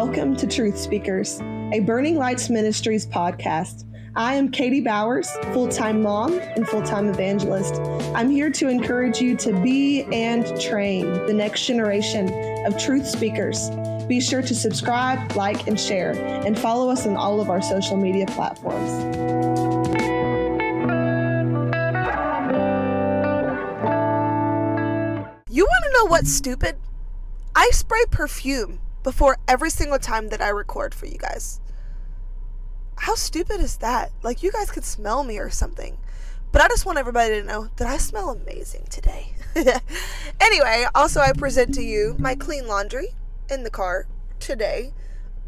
Welcome to Truth Speakers, a Burning Lights Ministries podcast. I am Katie Bowers, full-time mom and full-time evangelist. I'm here to encourage you to be and train the next generation of truth speakers. Be sure to subscribe, like, and share, and follow us on all of our social media platforms. You want to know what's stupid? I spray perfume before every single time that I record for you guys. How stupid is that? Like, you guys could smell me or something. But I just want everybody to know that I smell amazing today. Anyway, also I present to you my clean laundry in the car today.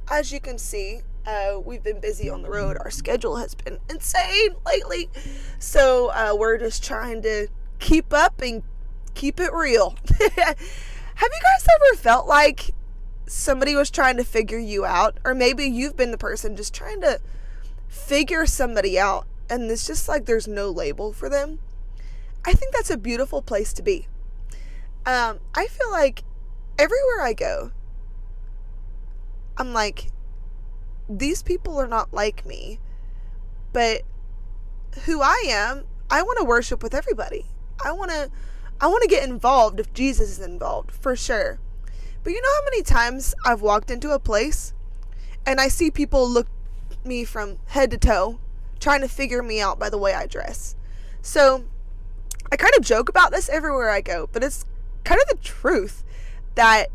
As you can see, we've been busy on the road. Our schedule has been insane lately. So we're just trying to keep up and keep it real. Have you guys ever felt like somebody was trying to figure you out? Or maybe you've been the person just trying to figure somebody out and it's just like there's no label for them. I think that's a beautiful place to be. I feel like everywhere I go, I'm like, these people are not like me, but who I am, I want to worship with everybody. I want to get involved if Jesus is involved, for sure. But you know how many times I've walked into a place and I see people look at me from head to toe, trying to figure me out by the way I dress. So I kind of joke about this everywhere I go, but it's kind of the truth that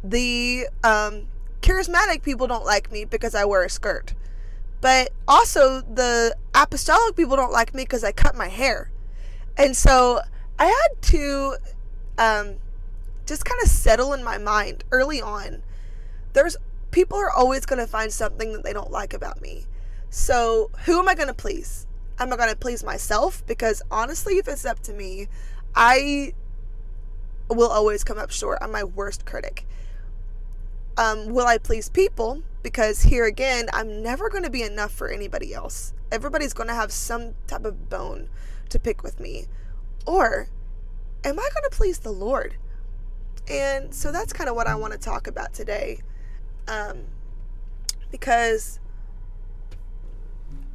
the charismatic people don't like me because I wear a skirt. But also the apostolic people don't like me because I cut my hair. And so I had to just kind of settle in my mind early on. People are always going to find something that they don't like about me. So who am I going to please? Am I going to please myself? Because honestly, if it's up to me, I will always come up short. I'm my worst critic. Will I please people? Because here again, I'm never going to be enough for anybody else. Everybody's going to have some type of bone to pick with me. Or am I going to please the Lord? And so that's kind of what I want to talk about today. Because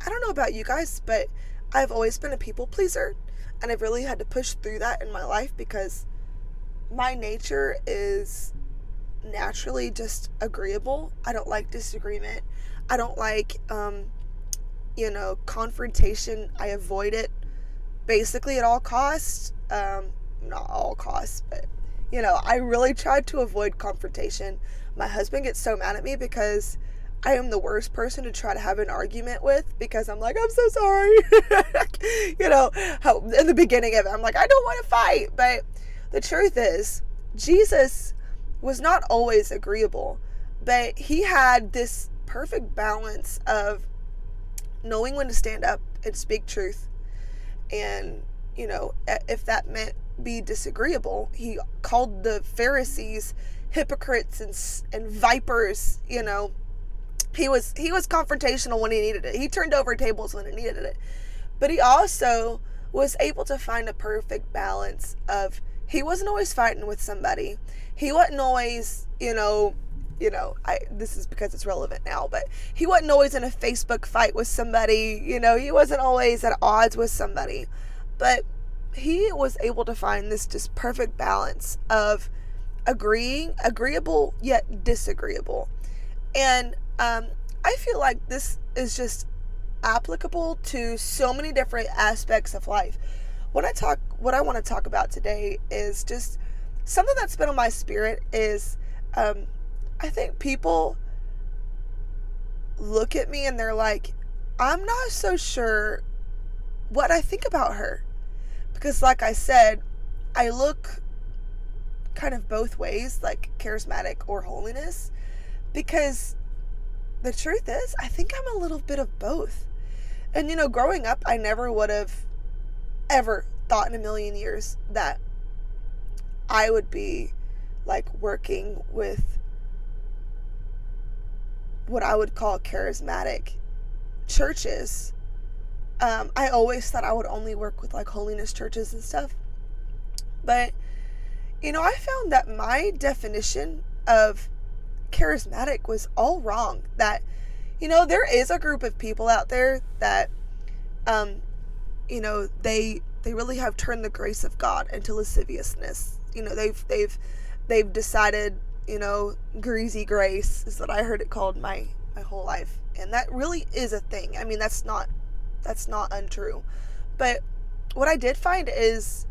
I don't know about you guys, but I've always been a people pleaser, and I've really had to push through that in my life because my nature is naturally just agreeable. I don't like disagreement. I don't like, confrontation. I avoid it basically at all costs. Not all costs, but I really tried to avoid confrontation. My husband gets so mad at me because I am the worst person to try to have an argument with, because I'm like, I'm so sorry. In the beginning of it, I'm like, I don't want to fight. But the truth is, Jesus was not always agreeable, but he had this perfect balance of knowing when to stand up and speak truth. And, if that meant be disagreeable, he called the Pharisees hypocrites and vipers. He was confrontational when he needed it. He turned over tables when he needed it. But he also was able to find a perfect balance of, he wasn't always fighting with somebody. He wasn't always, this is because it's relevant now, but he wasn't always in a Facebook fight with somebody. He wasn't always at odds with somebody. But he was able to find this just perfect balance of agreeable yet disagreeable. And I feel like this is just applicable to so many different aspects of life. What I want to talk about today is just something that's been on my spirit is, I think people look at me and they're like, I'm not so sure what I think about her. Because like I said, I look kind of both ways, like charismatic or holiness. Because the truth is, I think I'm a little bit of both. And growing up, I never would have ever thought in a million years that I would be like working with what I would call charismatic churches. I always thought I would only work with like holiness churches and stuff. But, I found that my definition of charismatic was all wrong. That, there is a group of people out there that, they really have turned the grace of God into lasciviousness. They've decided, greasy grace is what I heard it called my whole life. And that really is a thing. I mean, that's not untrue. But what I did find is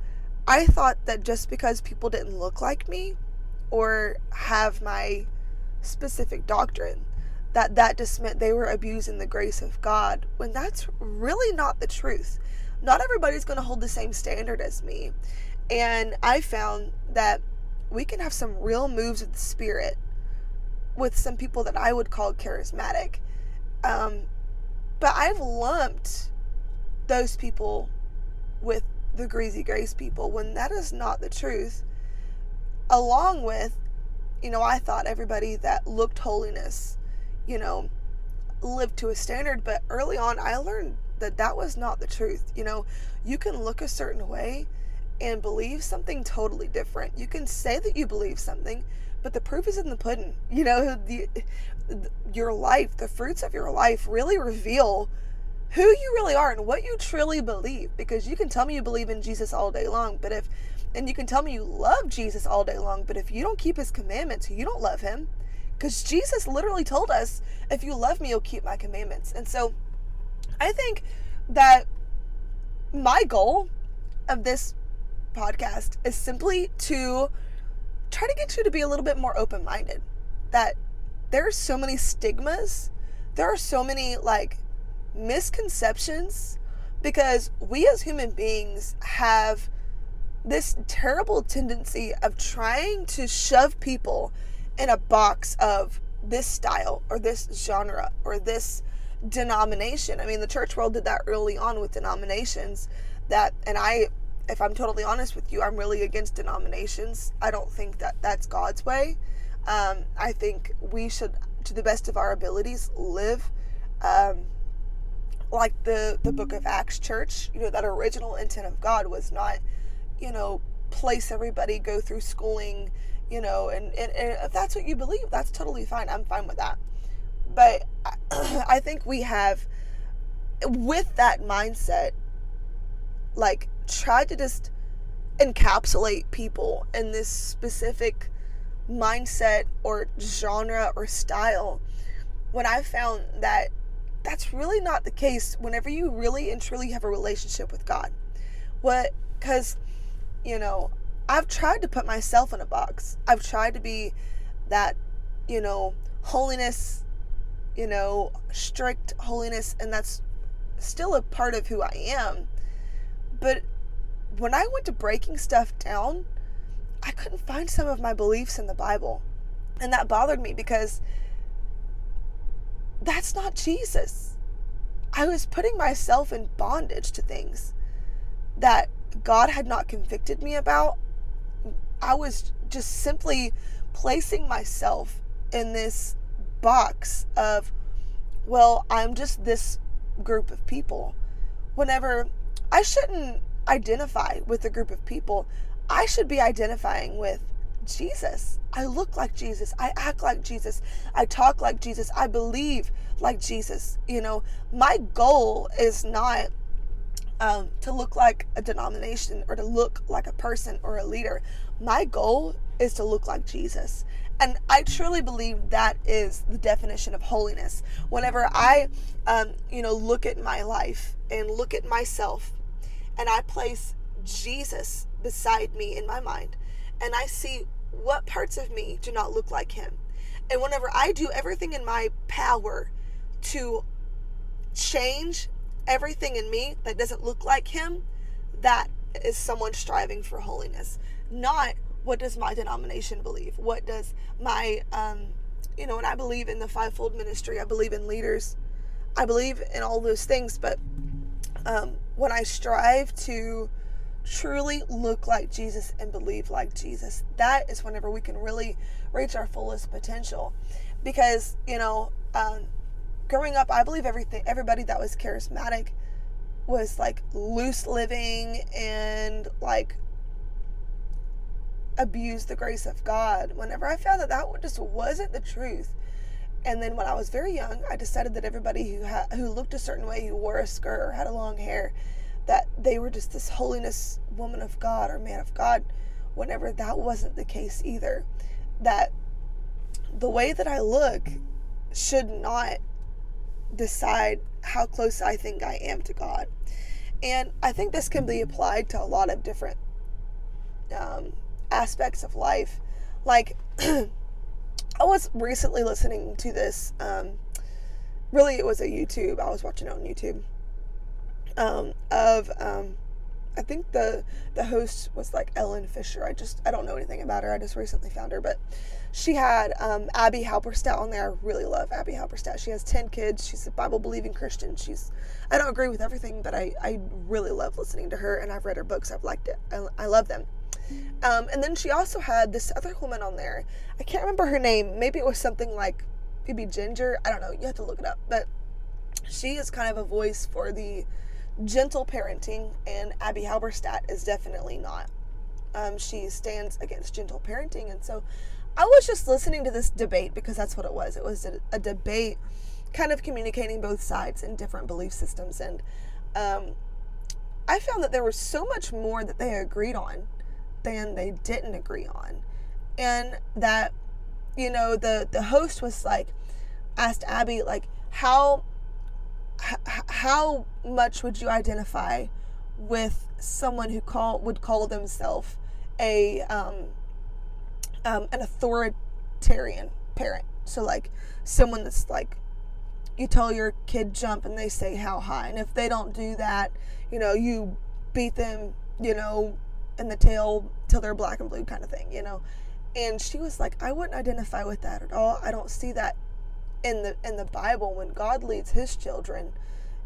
I thought that just because people didn't look like me or have my specific doctrine, that just meant they were abusing the grace of God, when that's really not the truth. Not everybody's going to hold the same standard as me. And I found that we can have some real moves of the Spirit with some people that I would call charismatic. But I've lumped those people with the greasy grace people when that is not the truth. Along with, I thought everybody that looked holiness, lived to a standard. But early on, I learned that was not the truth. You can look a certain way and believe something totally different. You can say that you believe something, but the proof is in the pudding. Your life, the fruits of your life really reveal who you really are and what you truly believe. Because you can tell me you believe in Jesus all day long, and you can tell me you love Jesus all day long, but if you don't keep his commandments, you don't love him. Because Jesus literally told us, if you love me, you'll keep my commandments. And so I think that my goal of this podcast is simply to try to get you to be a little bit more open-minded. That there are so many stigmas, there are so many misconceptions, because we as human beings have this terrible tendency of trying to shove people in a box of this style or this genre or this denomination. I mean, the church world did that early on with denominations. If I'm totally honest with you, I'm really against denominations. I don't think that that's God's way. I think we should, to the best of our abilities, live like the book of Acts church. That original intent of God was not, place everybody, go through schooling, and if that's what you believe, that's totally fine. I'm fine with that. But I think we have, with that mindset, tried to just encapsulate people in this specific mindset or genre or style, when I found that that's really not the case whenever you really and truly have a relationship with God. Because, I've tried to put myself in a box. I've tried to be that, holiness, strict holiness, and that's still a part of who I am. But when I went to breaking stuff down, I couldn't find some of my beliefs in the Bible. And that bothered me, because that's not Jesus. I was putting myself in bondage to things that God had not convicted me about. I was just simply placing myself in this box of, well, I'm just this group of people. Whenever I shouldn't identify with a group of people, I should be identifying with Jesus. I look like Jesus. I act like Jesus. I talk like Jesus. I believe like Jesus. My goal is not to look like a denomination or to look like a person or a leader. My goal is to look like Jesus. And I truly believe that is the definition of holiness. Whenever I, look at my life and look at myself, and I place Jesus beside me in my mind, and I see what parts of me do not look like him. And whenever I do everything in my power to change everything in me that doesn't look like him, that is someone striving for holiness. Not what does my denomination believe? What does my, and I believe in the fivefold ministry. I believe in leaders. I believe in all those things. But when I strive to truly look like Jesus and believe like Jesus, that is whenever we can really reach our fullest potential. Because, growing up, I believe everybody that was charismatic was loose living and abuse the grace of God, whenever I found that that just wasn't the truth. And then when I was very young, I decided that everybody who looked a certain way, who wore a skirt or had a long hair, that they were just this holiness woman of God or man of God, whenever that wasn't the case either. That the way that I look should not decide how close I think I am to God. And I think this can be applied to a lot of different aspects of life. Like, I was recently listening to this, really it was a YouTube, I was watching it on YouTube, I think the host was like Ellen Fisher. I don't know anything about her. I just recently found her, but she had Abby Halberstadt on there. I really love Abby Halberstadt. She has 10 kids. She's a Bible-believing Christian. I don't agree with everything, but I really love listening to her, and I've read her books. I've liked it. I love them. And then she also had this other woman on there. I can't remember her name. Maybe it was something like maybe Ginger. I don't know. You have to look it up. But she is kind of a voice for the gentle parenting, and Abby Halberstadt is definitely not. She stands against gentle parenting. And so I was just listening to this debate because that's what it was. It was a debate kind of communicating both sides and different belief systems. And I found that there was so much more that they agreed on than they didn't agree on. And that, the host was like, asked Abby, like, how much would you identify with someone who would call themselves an authoritarian parent? So like someone that's like, you tell your kid jump and they say how high, and if they don't do that, you beat them, in the tail till they're black and blue kind of thing, And she was like, I wouldn't identify with that at all. I don't see that in the Bible. When God leads his children,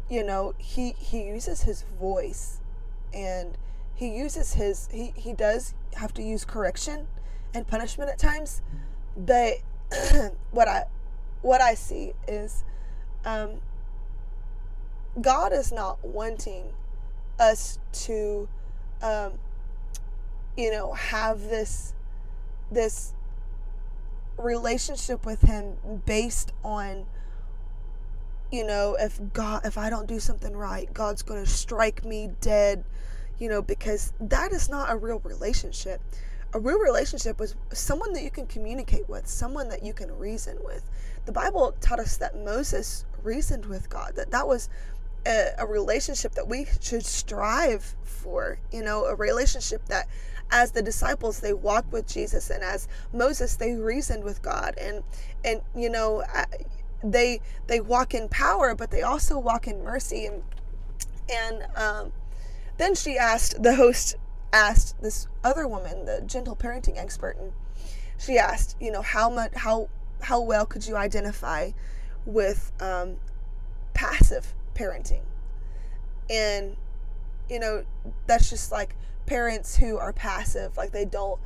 he uses his voice, and he uses he does have to use correction and punishment at times. But what I see is God is not wanting us to have this relationship with him based on, if I don't do something right, God's going to strike me dead, because that is not a real relationship. A real relationship is someone that you can communicate with, someone that you can reason with. The Bible taught us that Moses reasoned with God, that was a relationship that we should strive for, a relationship that as the disciples, they walked with Jesus, and as Moses, they reasoned with God, and they walk in power, but they also walk in mercy. And then the host asked this other woman, the gentle parenting expert, and she asked, how well could you identify with passive parenting? And that's just like parents who are passive, like they don't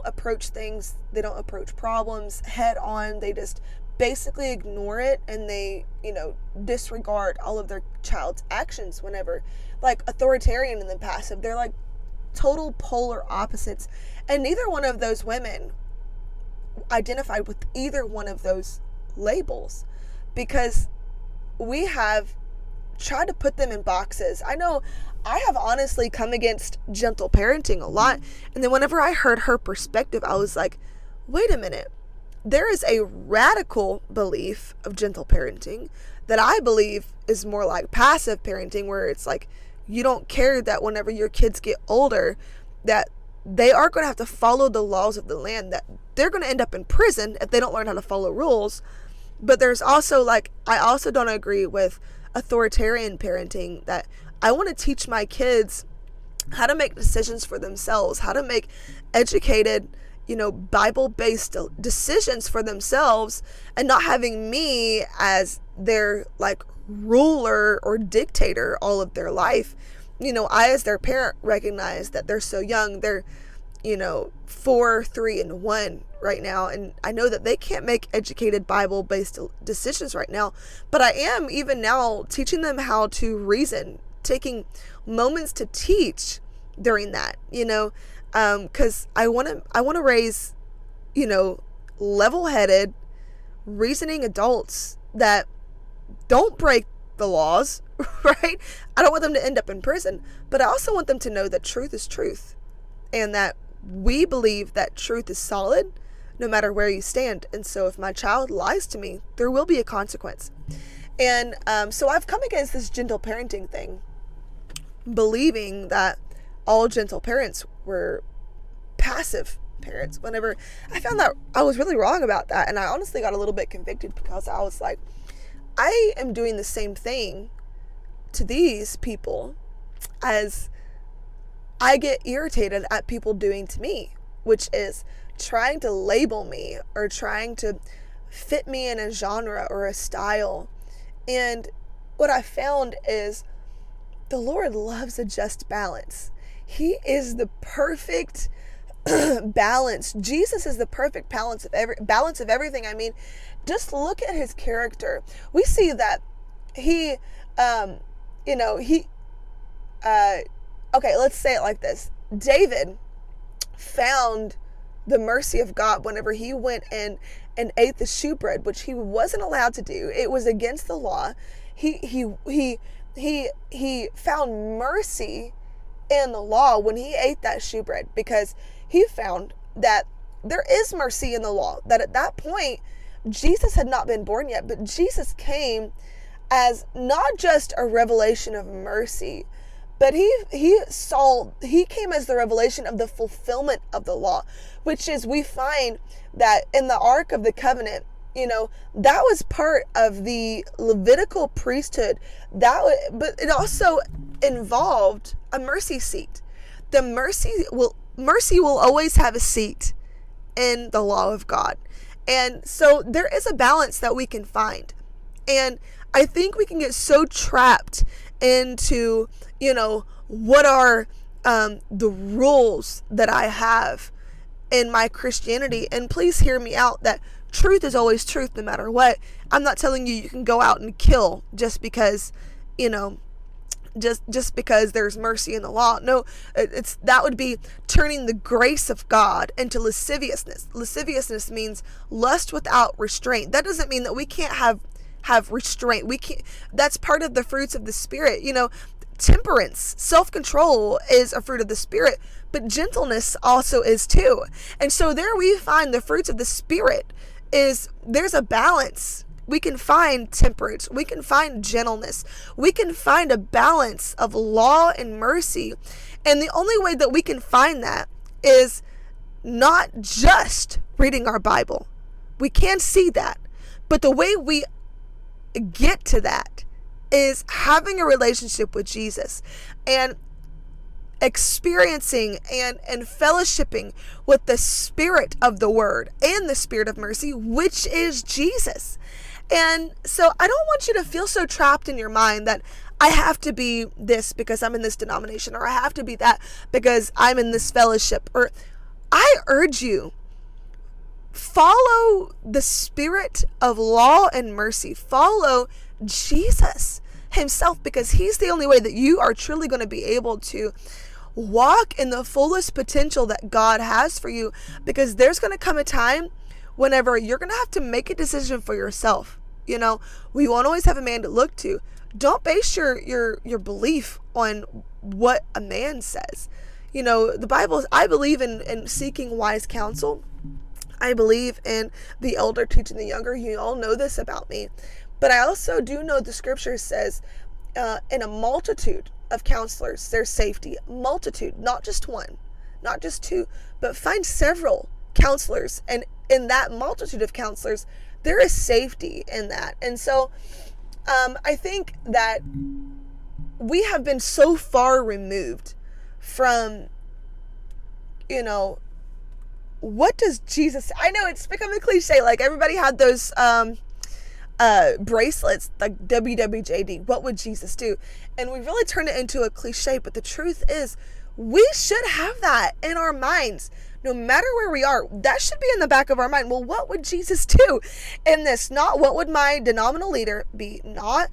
approach things, they don't approach problems head on, they just basically ignore it, and they disregard all of their child's actions. Whenever, like, authoritarian and then passive, they're like total polar opposites, and neither one of those women identified with either one of those labels, because we have tried to put them in boxes. I know I have honestly come against gentle parenting a lot, and then whenever I heard her perspective, I was like, wait a minute, there is a radical belief of gentle parenting that I believe is more like passive parenting, where it's like you don't care that whenever your kids get older that they are going to have to follow the laws of the land, that they're going to end up in prison if they don't learn how to follow rules. But there's also, like, I also don't agree with authoritarian parenting, that I want to teach my kids how to make decisions for themselves, how to make educated, Bible-based decisions for themselves, and not having me as their, like, ruler or dictator all of their life. I, as their parent, recognize that they're so young. They're, 4, 3, and 1 right now, and I know that they can't make educated Bible-based decisions right now, but I am even now teaching them how to reason, taking moments to teach during that, because I want to raise, level-headed, reasoning adults that don't break the laws, right? I don't want them to end up in prison, but I also want them to know that truth is truth, and that we believe that truth is solid no matter where you stand. And so if my child lies to me, there will be a consequence. And so I've come against this gentle parenting thing, believing that all gentle parents were passive parents, whenever I found that I was really wrong about that. And I honestly got a little bit convicted, because I was like, I am doing the same thing to these people as I get irritated at people doing to me, which is trying to label me or trying to fit me in a genre or a style. And what I found is the Lord loves a just balance. He is the perfect balance. Jesus is the perfect balance of everything. I mean, just look at his character. We see that he, okay, let's say it like this. David found the mercy of God whenever he went and ate the shewbread, which he wasn't allowed to do. It was against the law. He found mercy in the law when he ate that shewbread, because he found that there is mercy in the law, that at that point Jesus had not been born yet, but Jesus came as not just a revelation of mercy, but he came as the revelation of the fulfillment of the law, which is, we find that in the Ark of the Covenant, that was part of the Levitical priesthood. But it also involved a mercy seat. The mercy will always have a seat in the law of God. And so there is a balance that we can find. And I think we can get so trapped into, what are the rules that I have in my Christianity. And please hear me out, that truth is always truth no matter what. I'm not telling you can go out and kill just because, just because there's mercy in the law. No, that would be turning the grace of God into lasciviousness. Lasciviousness means lust without restraint. That doesn't mean that we can't have restraint. We can't. That's part of the fruits of the Spirit. Temperance, self-control is a fruit of the Spirit, but gentleness also is too. And so there we find the fruits of the Spirit there's a balance. We can find temperance. We can find gentleness. We can find a balance of law and mercy. And the only way that we can find that is not just reading our Bible. We can see that. But the way we get to that is having a relationship with Jesus and experiencing and fellowshipping with the Spirit of the Word and the Spirit of mercy, which is Jesus. And so I don't want you to feel so trapped in your mind that I have to be this because I'm in this denomination, or I have to be that because I'm in this fellowship. Or I urge you, follow the Spirit of law and mercy. Follow Jesus himself, because he's the only way that you are truly going to be able to walk in the fullest potential that God has for you. Because there's going to come a time whenever you're going to have to make a decision for yourself. We won't always have a man to look to. Don't base your belief on what a man says. The Bible, I believe in seeking wise counsel. I believe in the elder teaching the younger. You all know this about me. But I also do know the scripture says in a multitude of counselors, there's safety. Multitude, not just one, not just two, but find several counselors. And in that multitude of counselors, there is safety in that. And so I think that we have been so far removed from, what does Jesus, I know it's become a cliche, like everybody had those bracelets, like WWJD, what would Jesus do? And we really turned it into a cliche, but the truth is we should have that in our minds. No matter where we are, that should be in the back of our mind. Well, what would Jesus do in this? Not what would my denominational leader be? Not,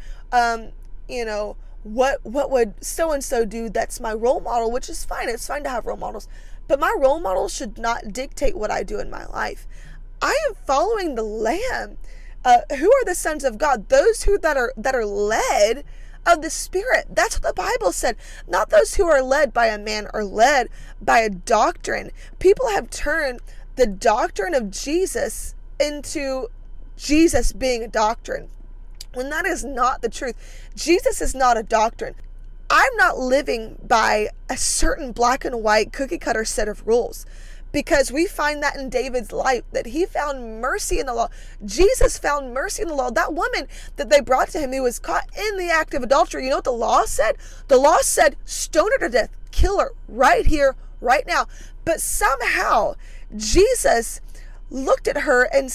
what would so and so do that's my role model, which is fine. It's fine to have role models, but my role model should not dictate what I do in my life. I am following the Lamb. Who are the sons of God? Those that are led of the Spirit. That's what the Bible said. Not those who are led by a man or led by a doctrine. People have turned the doctrine of Jesus into Jesus being a doctrine, when that is not the truth. Jesus is not a doctrine. I'm not living by a certain black and white cookie cutter set of rules, because we find that in David's life, that he found mercy in the law. Jesus found mercy in the law. That woman that they brought to him who was caught in the act of adultery, you know what the law said? The law said, stone her to death, kill her right here, right now. But somehow Jesus looked at her and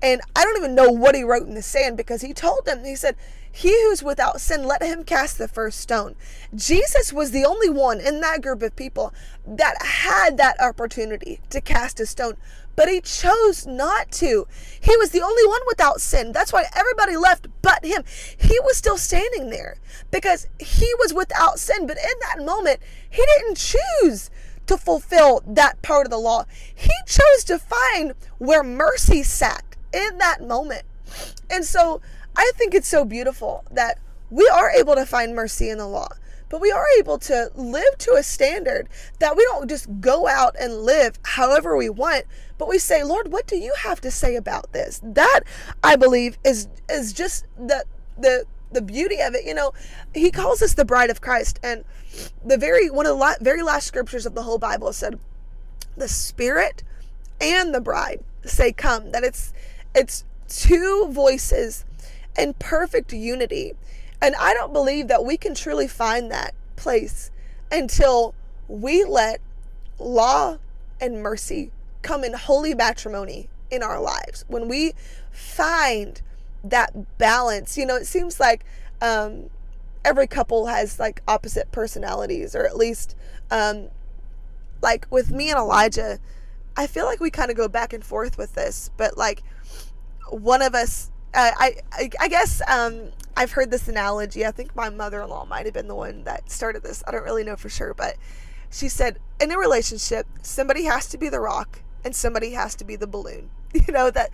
I don't even know what he wrote in the sand, because he told them, he said, he who's without sin, let him cast the first stone. Jesus was the only one in that group of people that had that opportunity to cast a stone, but he chose not to. He was the only one without sin. That's why everybody left but him. He was still standing there because he was without sin. But in that moment, he didn't choose to fulfill that part of the law. He chose to find where mercy sat in that moment. And so I think it's so beautiful that we are able to find mercy in the law, but we are able to live to a standard that we don't just go out and live however we want, but we say, Lord, what do you have to say about this? That, I believe, is just the beauty of it. You know, he calls us the bride of Christ, and one of the very last scriptures of the whole Bible said, the Spirit and the bride say come, that it's two voices in perfect unity. And I don't believe that we can truly find that place until we let law and mercy come in holy matrimony in our lives. When we find that balance, you know, it seems like every couple has like opposite personalities, or at least like with me and Elijah, I feel like we kind of go back and forth with this, but like one of us, I guess I've heard this analogy. I think my mother-in-law might have been the one that started this. I don't really know for sure, but she said in a relationship, somebody has to be the rock and somebody has to be the balloon. You know, that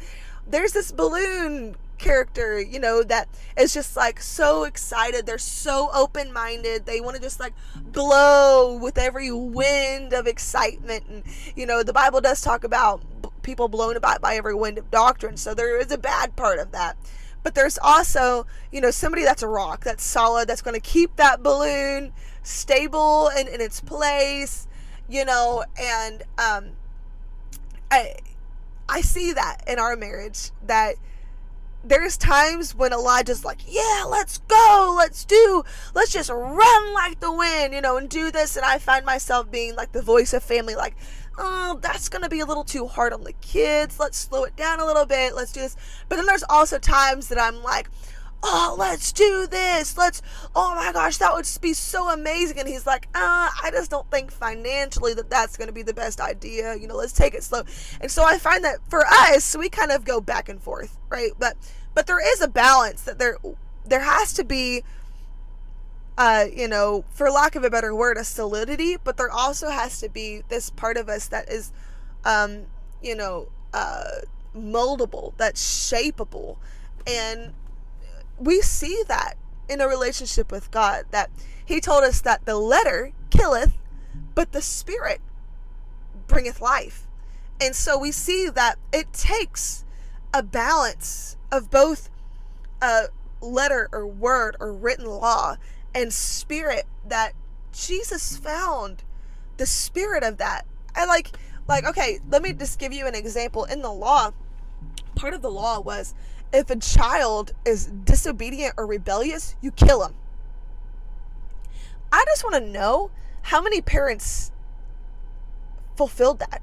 there's this balloon character, you know, that is just like so excited. They're so open-minded. They want to just like blow with every wind of excitement. And, you know, the Bible does talk about people blown about by every wind of doctrine. So there is a bad part of that. But there's also, you know, somebody that's a rock, that's solid, that's going to keep that balloon stable and in its place, you know, and I see that in our marriage, that there's times when Elijah's like, yeah, let's go, let's just run like the wind, you know, and do this. And I find myself being like the voice of family, like, oh, that's going to be a little too hard on the kids. Let's slow it down a little bit. Let's do this. But then there's also times that I'm like, oh, let's do this. Oh my gosh, that would be so amazing. And he's like, I just don't think financially that's going to be the best idea. You know, let's take it slow. And so I find that for us, we kind of go back and forth, right? But there is a balance, that there has to be, you know, for lack of a better word, a solidity, but there also has to be this part of us that is, you know, moldable, that's shapeable. And we see that in a relationship with God, that he told us that the letter killeth, but the Spirit bringeth life. And so we see that it takes a balance of both letter or word or written law and spirit, that Jesus found the spirit of that. I like, okay, let me just give you an example. In the law, part of the law was, if a child is disobedient or rebellious, you kill him. I just want to know how many parents fulfilled that,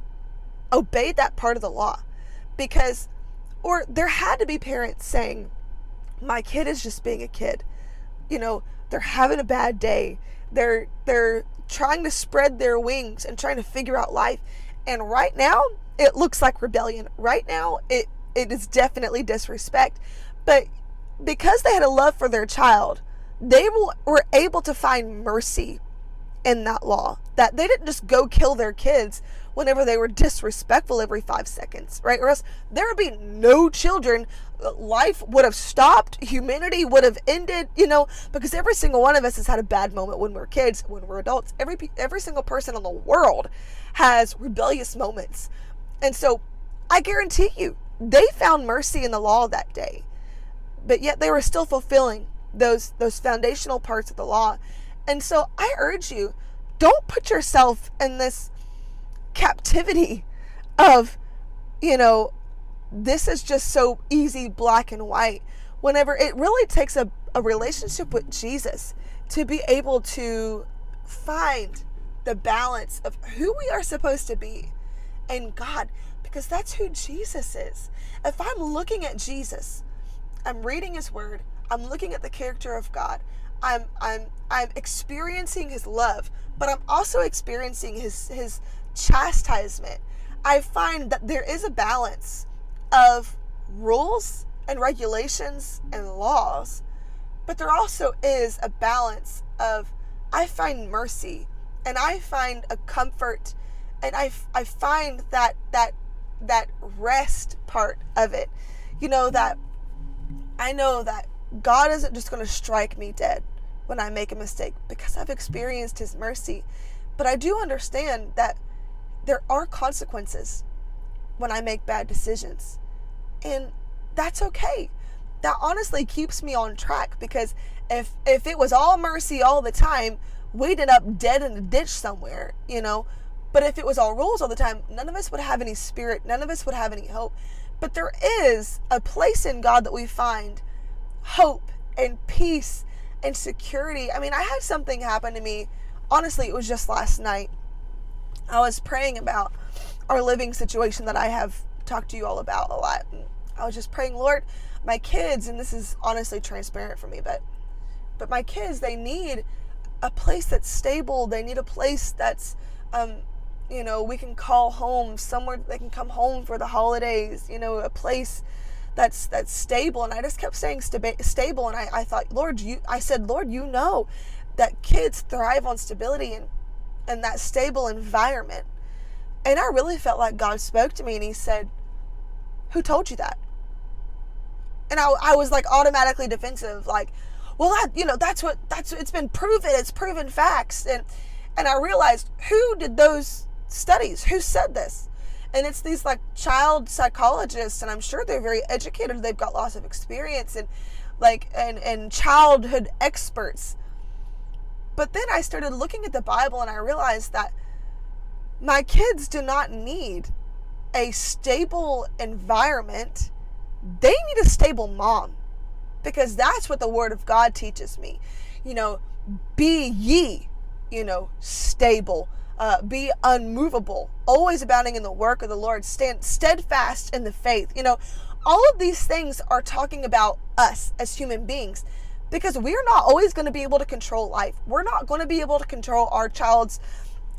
obeyed that part of the law. Because, or there had to be parents saying, my kid is just being a kid. You know, they're having a bad day. They're trying to spread their wings and trying to figure out life. And right now, it looks like rebellion. Right now, it is definitely disrespect. But because they had a love for their child, they were able to find mercy in that law, that they didn't just go kill their kids whenever they were disrespectful every 5 seconds, right? Or else there would be no children. Life would have stopped. Humanity would have ended, because every single one of us has had a bad moment when we're kids, when we're adults. Every single person in the world has rebellious moments. And so I guarantee you, they found mercy in the law that day, but yet they were still fulfilling those foundational parts of the law. And so I urge you, don't put yourself in this captivity of, this is just so easy, black and white, whenever it really takes a relationship with Jesus to be able to find the balance of who we are supposed to be in God, because that's who Jesus is. If I'm looking at Jesus, I'm reading his word, I'm looking at the character of God, I'm experiencing his love, but I'm also experiencing his chastisement. I find that there is a balance of rules and regulations and laws, but there also is a balance of, I find mercy and I find a comfort, and I find that rest part of it, that I know that God isn't just going to strike me dead when I make a mistake, because I've experienced his mercy. But I do understand that there are consequences when I make bad decisions, and that's okay. That honestly keeps me on track, because if it was all mercy all the time, we'd end up dead in a ditch somewhere, But if it was all rules all the time, none of us would have any spirit, none of us would have any hope. But there is a place in God that we find hope and peace and security. I mean, I had something happen to me. Honestly, it was just last night. I was praying about our living situation that I have talked to you all about a lot. And I was just praying, Lord, my kids, and this is honestly transparent for me, but my kids, they need a place that's stable. They need a place that's, we can call home, somewhere they can come home for the holidays, a place that's stable. And I just kept saying stable. And I thought, Lord, I said, Lord, that kids thrive on stability and that stable environment. And I really felt like God spoke to me and he said, who told you that? And I was like automatically defensive, like, well, that's it's been proven, it's proven facts. And I realized, who did those studies? Who said this? And it's these like child psychologists, and I'm sure they're very educated. They've got lots of experience and childhood experts. But then I started looking at the Bible and I realized that my kids do not need a stable environment. They need a stable mom, because that's what the Word of God teaches me. Be ye, stable, be unmovable, always abounding in the work of the Lord, stand steadfast in the faith. All of these things are talking about us as human beings, because we're not always going to be able to control life. We're not going to be able to control our child's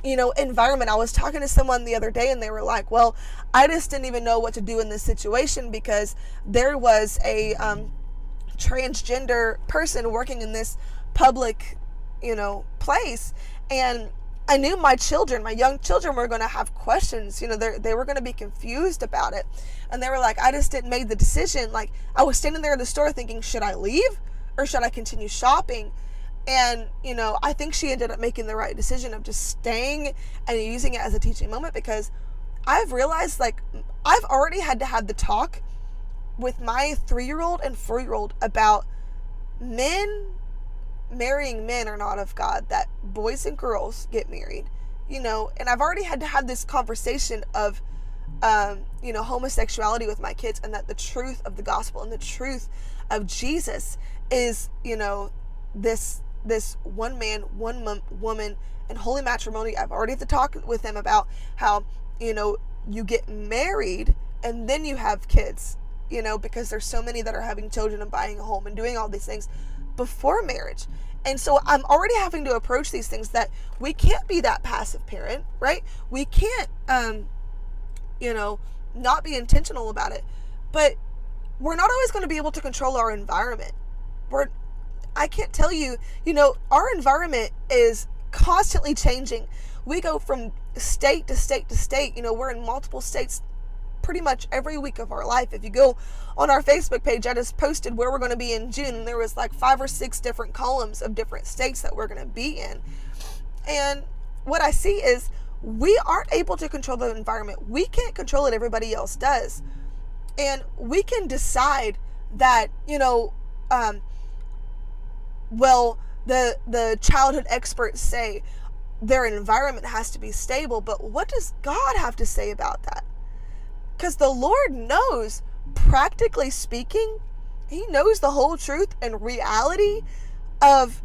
environment. I was talking to someone the other day and they were like, well, I just didn't even know what to do in this situation, because there was a transgender person working in this public, place. And I knew my young children were going to have questions. They were going to be confused about it. And they were like, I just didn't make the decision. Like, I was standing there in the store thinking, should I leave or should I continue shopping? And, I think she ended up making the right decision of just staying and using it as a teaching moment, because I've realized, like, I've already had to have the talk with my 3-year-old and 4-year-old about men marrying men are not of God, that boys and girls get married, and I've already had to have this conversation of, homosexuality with my kids, and that the truth of the gospel and the truth of Jesus is, this one man, one woman, and holy matrimony. I've already had to talk with them about how, you get married and then you have kids, because there's so many that are having children and buying a home and doing all these things before marriage. And so I'm already having to approach these things, that we can't be that passive parent, right? We can't, not be intentional about it. But we're not always going to be able to control our environment. I can't tell you, our environment is constantly changing. We go from state to state to state. We're in multiple states pretty much every week of our life. If you go on our Facebook page, I just posted where we're going to be in June, and there was like 5 or 6 different columns of different states that we're going to be in. And what I see is we aren't able to control the environment. We can't control it. Everybody else does. And we can decide that, the childhood experts say their environment has to be stable, but what does God have to say about that? Because the Lord knows, practically speaking, He knows the whole truth and reality of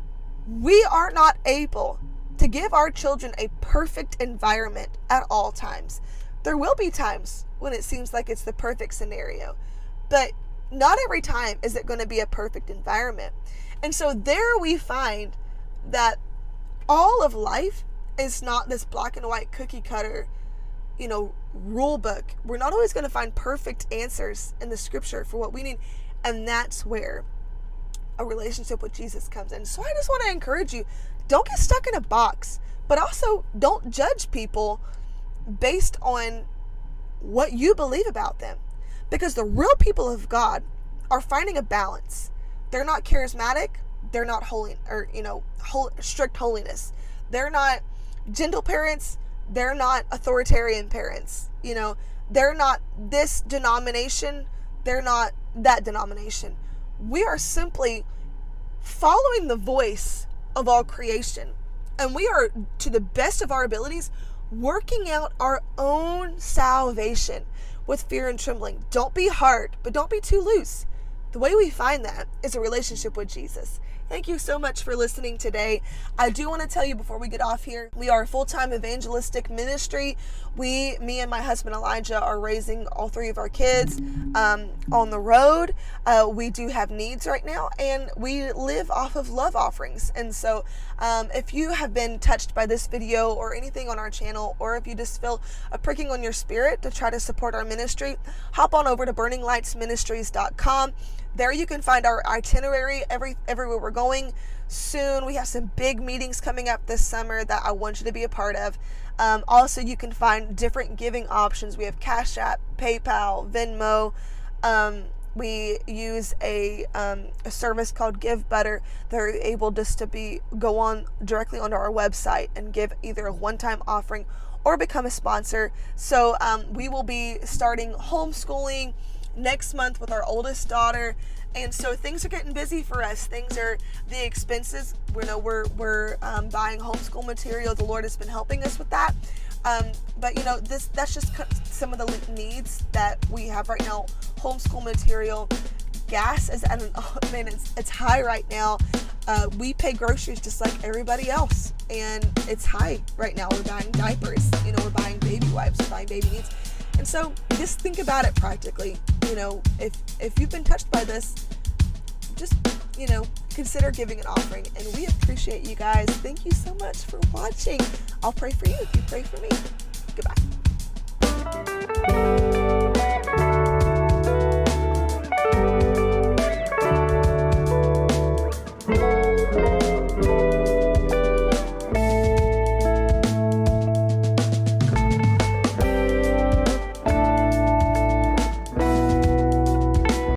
we are not able to give our children a perfect environment at all times. There will be times when it seems like it's the perfect scenario, but not every time is it going to be a perfect environment. And so there we find that all of life is not this black and white cookie cutter, rule book. We're not always going to find perfect answers in the scripture for what we need. And that's where a relationship with Jesus comes in. So I just want to encourage you, don't get stuck in a box, but also don't judge people based on what you believe about them. Because the real people of God are finding a balance. They're not charismatic. They're not holy, or, strict holiness. They're not gentle parents. They're not authoritarian parents. They're not this denomination. They're not that denomination. We are simply following the voice of all creation. And we are, to the best of our abilities, working out our own salvation with fear and trembling. Don't be hard, but don't be too loose. The way we find that is a relationship with Jesus. Thank you so much for listening today. I do want to tell you before we get off here, we are a full-time evangelistic ministry. Me and my husband Elijah are raising all 3 of our kids on the road. We do have needs right now, and we live off of love offerings. And so if you have been touched by this video or anything on our channel, or if you just feel a pricking on your spirit to try to support our ministry, hop on over to BurningLightsMinistries.com. There you can find our itinerary everywhere we're going soon. We have some big meetings coming up this summer that I want you to be a part of. Also, you can find different giving options. We have CASHAPP, PayPal, Venmo. We use a service called Give Butter. They're able just to go on directly onto our website and give either a one-time offering or become a sponsor. So we will be starting homeschooling next month with our oldest daughter, and so things are getting busy for us. The expenses, we're buying homeschool material. The Lord has been helping us with that, but that's just some of the needs that we have right now. Homeschool material, gas is it's high right now. We pay groceries just like everybody else, and it's high right now. We're buying diapers, we're buying baby wipes, we're buying baby needs. And so just think about it practically. If you've been touched by this, just, consider giving an offering. And we appreciate you guys. Thank you so much for watching. I'll pray for you if you pray for me. Goodbye.